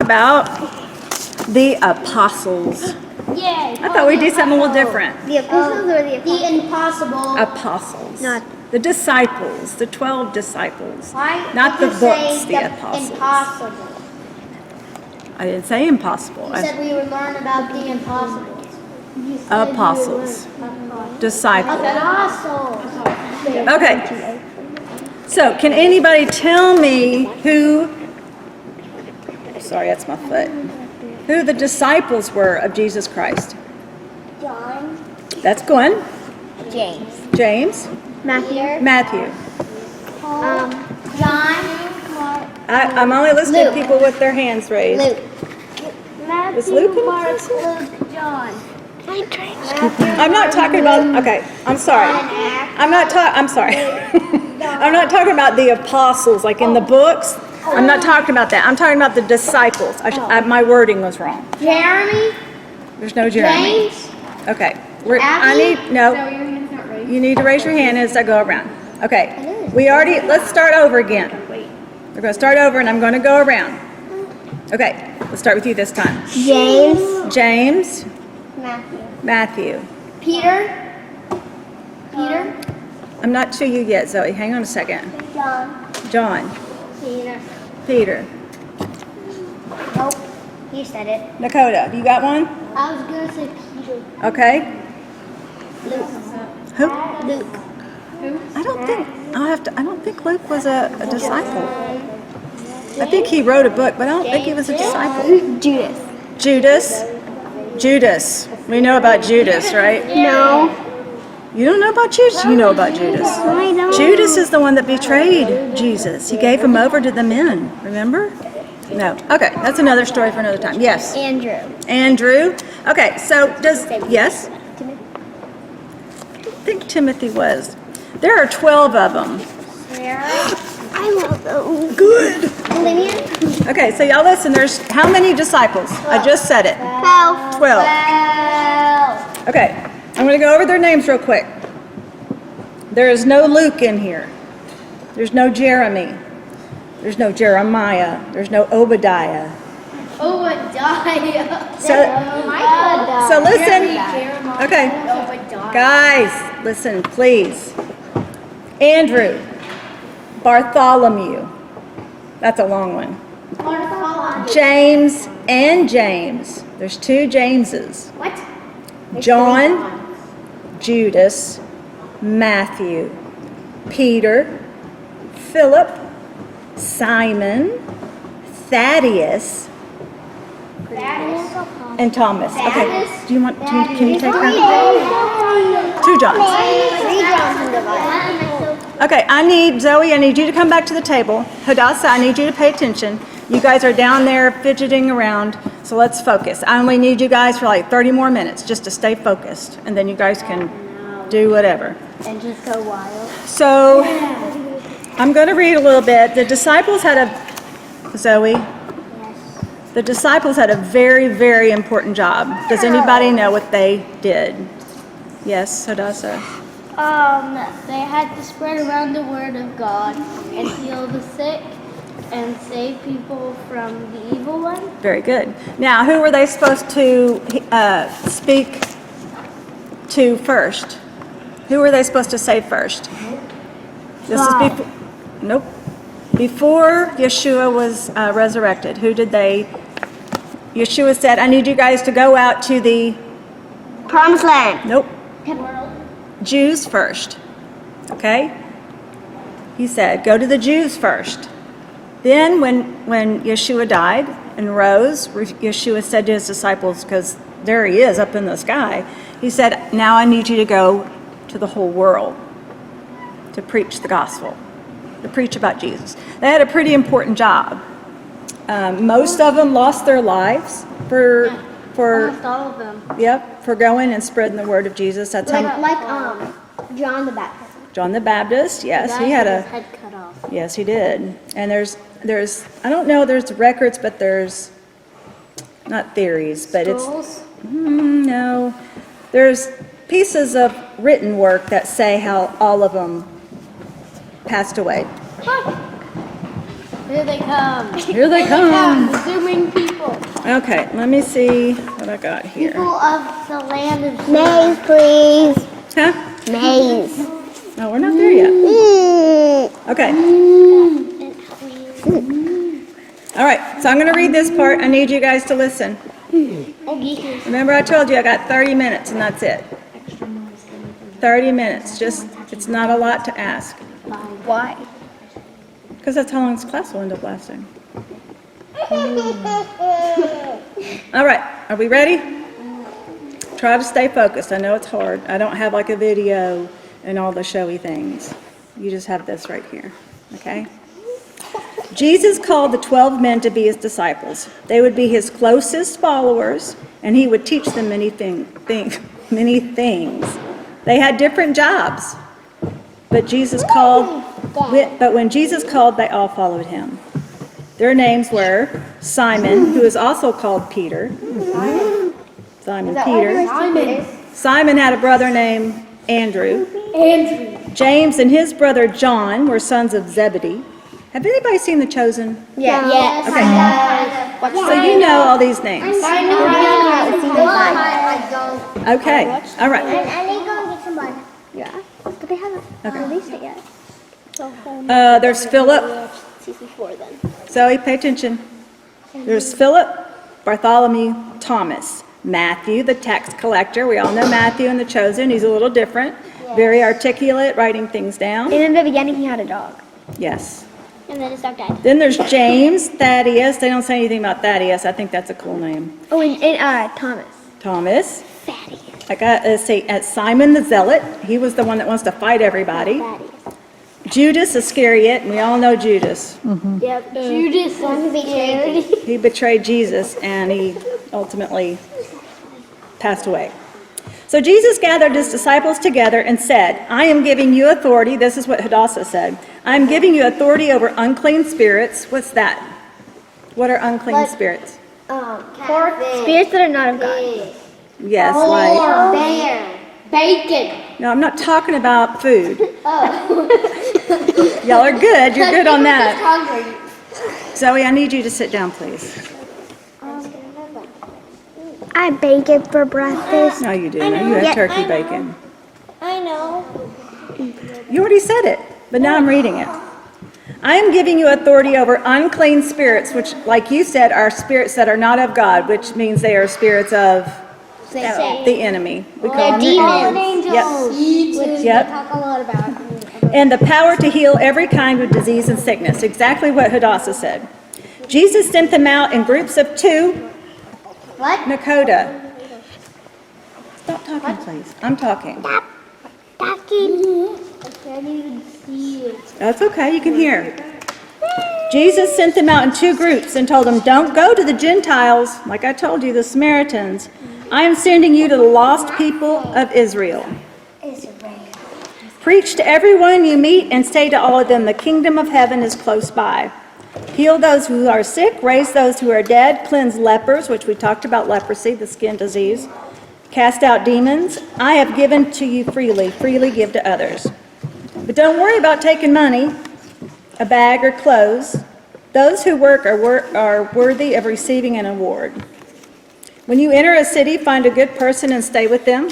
about the apostles. Yay! I thought we'd do something a little different. The epistles or The impossible. Apostles. Not- The disciples, the 12 disciples. Why Not did the you books, say the apostles. Impossible. I didn't say impossible. You said we would learn about the impossibles. Apostles. Disciples. Apostles. Okay. So, can anybody tell me who, sorry, that's my foot, who the disciples were of Jesus Christ? John. That's Glenn. James. James. Matthew. Matthew. John. I'm only listing Luke. people with their hands raised. Luke. Is Luke in the Mark, process? Luke, John. I'm not talking about, okay, I'm sorry. I'm sorry. I'm not talking about the apostles, like in the books. I'm not talking about that. I'm talking about the disciples. My wording was wrong. Jeremy. There's no Jeremy. James. Okay. I Abby? need, no. You need to raise your hand as I go around. Okay. Let's start over again. We're going to start over and I'm going to go around. Okay. Let's start with you this time. James. James. Matthew. Matthew. Peter. Peter. I'm not to you yet, Zoe. Hang on a second. John. John. Peter. Peter. Nope. You said it. Nakota. You got one? I was gonna say Peter. Okay. Luke. Who? Luke. I don't think Luke was a disciple. I think he wrote a book, but I don't think he was a disciple. Judas. Judas. We know about Judas, right? No. You don't know about Judas? You know about Judas. I don't. Judas is the one that betrayed Jesus. He gave him over to the men, remember? No. Okay, that's another story for another time. Yes. Andrew. Andrew. Okay, so yes? I don't think Timothy was. There are 12 of them. I love those. Good. Olivia. Okay, so y'all listen, there's how many disciples? I just said it. 12. 12. Well. Okay, I'm going to go over their names real quick. There is no Luke in here. There's no Jeremy. There's no Jeremiah. There's no Obadiah. Obadiah. So listen. Okay, guys, listen, please. Andrew. Bartholomew. That's a long one. James and James. There's two Jameses. What? John, Judas, Matthew, Peter, Philip, Simon, Thaddeus, and Thomas. Okay. Can you take that? 2 Johns. Okay, Zoe, I need you to come back to the table. Hadassah, I need you to pay attention. You guys are down there fidgeting around, so let's focus. I only need you guys for like 30 more minutes just to stay focused, and then you guys can do whatever. And just go wild. So, I'm going to read a little bit. The disciples had the disciples had a very, very important job. Does anybody know what they did? Yes, Hadassah? They had to spread around the word of God and heal the sick and save people from the evil one. Very good. Now, who were they supposed to speak to first? Who were they supposed to save first? This is before. Nope. Before Yeshua was resurrected, who did they? Yeshua said, "I need you guys to go out to the Promised land. nope Jews first." Okay. He said, "Go to the Jews first." Then, when Yeshua died and rose, Yeshua said to his disciples, because there he is up in the sky, he said, "Now I need you to go to the whole world to preach the gospel, to preach about Jesus." They had a pretty important job. Most of them lost their lives for Almost all of them. for going and spreading the word of Jesus. That's how John the Baptist. John the Baptist. Yes, he had a. Head cut off. Yes, he did. And there's I don't know. There's records, but there's not theories, but Skulls? no. There's pieces of written work that say how all of them passed away. Here they come. Here they come. Zooming people. Okay, let me see what I got here. People of the land of Maze, please. Huh? Maze. No, we're not there yet. Mm. Okay. All right, so I'm going to read this part. I need you guys to listen. Remember I told you I got 30 minutes and that's it. 30 minutes, it's not a lot to ask. Why? Because that's how long this class will end up lasting. All right, are we ready? Try to stay focused. I know it's hard. I don't have like a video and all the showy things. You just have this right here, okay? Jesus called the 12 men to be his disciples. They would be his closest followers, and he would teach them many things. They had different jobs, but when Jesus called, they all followed him. Their names were Simon, who is also called Peter. Simon Peter. Simon had a brother named Andrew. James and his brother John were sons of Zebedee. Have anybody seen The Chosen? Yes. Okay. So you know all these names. Okay. All right. I need to go and get some water. Yeah. But they haven't released it yet. There's Philip. Season 4 then. Zoe, pay attention. There's Philip, Bartholomew, Thomas, Matthew, the tax collector. We all know Matthew in The Chosen. He's a little different. Very articulate, writing things down. And in the beginning, he had a dog. Yes. And then his dog died. Then there's James, Thaddeus. They don't say anything about Thaddeus. I think that's a cool name. Oh, and Thomas. Thomas. Thaddeus. I got to say Simon the Zealot. He was the one that wants to fight everybody. Thaddeus. Judas Iscariot, and we all know Judas. Yep. Judas One who betrayed. He betrayed Jesus, and he ultimately passed away. So Jesus gathered his disciples together and said, I am giving you authority. This is what Hadassah said. I am giving you authority over unclean spirits. What's that? What are unclean spirits? Spirits that are not of God. Yes, like... bear. Bacon. No, I'm not talking about food. Y'all are good. You're good on that. Hungry. Zoe, I need you to sit down, please. I bake it for breakfast. No, you didn't. You had turkey bacon. I know. You already said it, but now I'm reading it. I am giving you authority over unclean spirits, which, like you said, are spirits that are not of God, which means they are spirits of the enemy. We call them the enemies. Yep. Yep. Talk a lot about. And the power to heal every kind of disease and sickness. Exactly what Hadassah said. Jesus sent them out in groups of 2. What? Nakota. Stop talking, please. I'm talking. I can't even see it. That's okay. You can hear. Jesus sent them out in 2 groups and told them, don't go to the Gentiles, like I told you, the Samaritans. I am sending you to the lost people of Israel. Preach to everyone you meet and say to all of them, the kingdom of heaven is close by. Heal those who are sick, raise those who are dead, cleanse lepers, which we talked about leprosy, the skin disease, cast out demons. I have given to you freely, freely give to others. But don't worry about taking money, a bag, or clothes. Those who work are worthy of receiving an award. When you enter a city, find a good person and stay with them.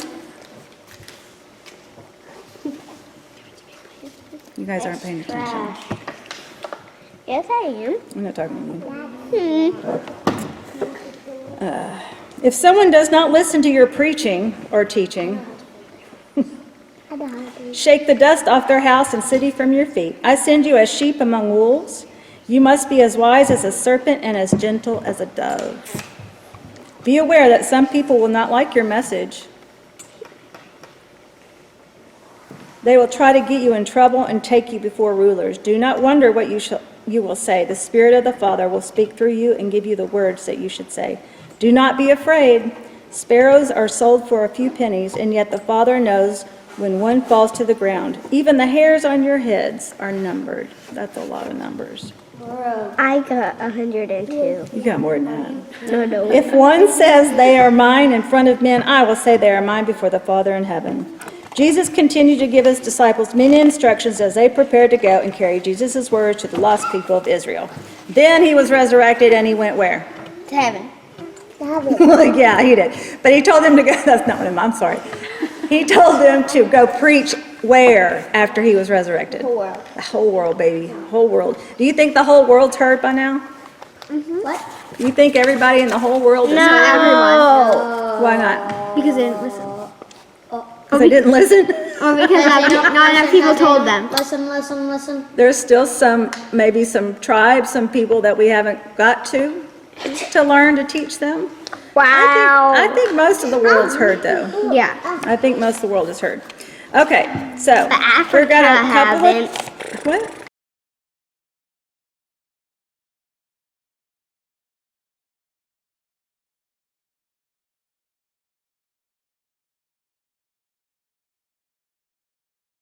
You guys aren't paying attention. Yes, I am. I'm not talking to you. If someone does not listen to your preaching or teaching, shake the dust off their house and city from your feet. I send you as sheep among wolves. You must be as wise as a serpent and as gentle as a dove. Be aware that some people will not like your message. They will try to get you in trouble and take you before rulers. Do not wonder what you will say. The Spirit of the Father will speak through you and give you the words that you should say. Do not be afraid. Sparrows are sold for a few pennies, and yet the Father knows when one falls to the ground. Even the hairs on your heads are numbered. That's a lot of numbers. I got 102. You got more than that. No. If one says they are mine in front of men, I will say they are mine before the Father in heaven. Jesus continued to give his disciples many instructions as they prepared to go and carry Jesus' words to the lost people of Israel. Then he was resurrected and he went where? To heaven. Well, yeah, he did. But he told them to go, that's not what I'm sorry. He told them to go preach where after he was resurrected? The whole world. The whole world, baby. Whole world. Do you think the whole world's heard by now? What? You think everybody in the whole world is heard? Everyone. Why not? Because they didn't listen. Because they didn't listen? Or because not enough people told them. Listen. There's still some, maybe some tribes, some people that we haven't got to learn to teach them. Wow. I think most of the world's heard though. Yeah. I think most of the world is heard. Okay, so But we've got a Africa couple of, what?